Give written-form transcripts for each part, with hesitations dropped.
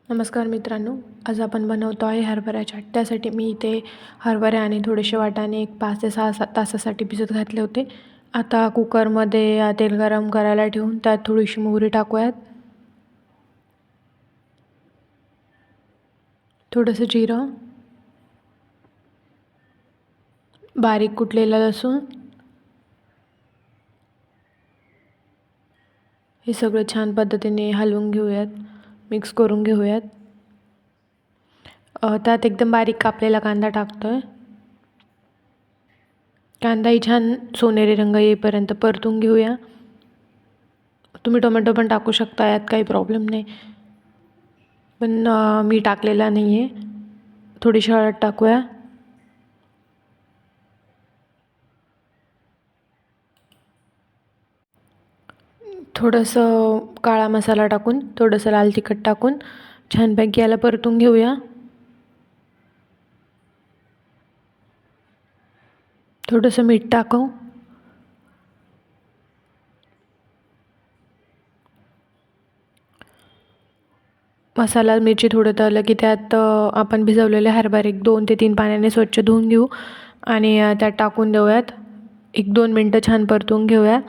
नमस्कार मित्रांनो, आज आपण बनवतो आहे हरभरा चाट. त्यासाठी मी इथे हरभरे आणि थोडेसे वाटाणे एक 5 ते 6 तासासाठी भिजत घातले होते. आता कुकरमध्ये तेल गरम करायला ठेवून त्यात थोडीशी मोहरी टाकूयात, थोडंसं जिरं, बारीक कुटलेलं लसूण, हे सगळं छान पद्धतीने हलवून घेऊयात, मिक्स करून घेऊयात. त्यात एकदम बारीक कापलेला कांदा टाकतोय. कांदाही छान सोनेरी रंग येईपर्यंत परतून घेऊया. तुम्ही टोमॅटो पण टाकू शकता, यात काही प्रॉब्लेम नाही, पण मी टाकलेला नाही आहे. थोडीशी हळद टाकूया, थोडंसं काळा मसाला टाकून, थोडंसं लाल तिखट टाकून छानपैकी याला परतून घेऊया. थोडंसं मीठ टाकू. मसाला मिरची थोडं तळलं की त्यात आपण भिजवलेले हरभरे 2 ते 3 पाण्याने स्वच्छ धुवून घेऊ आणि त्यात टाकून देऊयात. 1-2 मिनटं छान परतून घेऊया.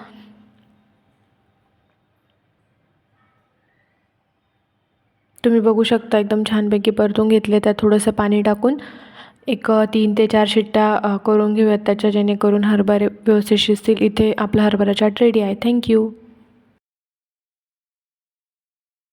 तुम्ही बघू शकता एकदम छानपैकी परतून घेतले. त्यात थोडंसं पाणी टाकून एक 3 ते 4 शिट्ट्या करून घेऊयात, त्याच्या जेणेकरून हरभरे व्यवस्थित शिजतील. इथे आपला हरभरा चाट रेडी आहे. थँक्यू.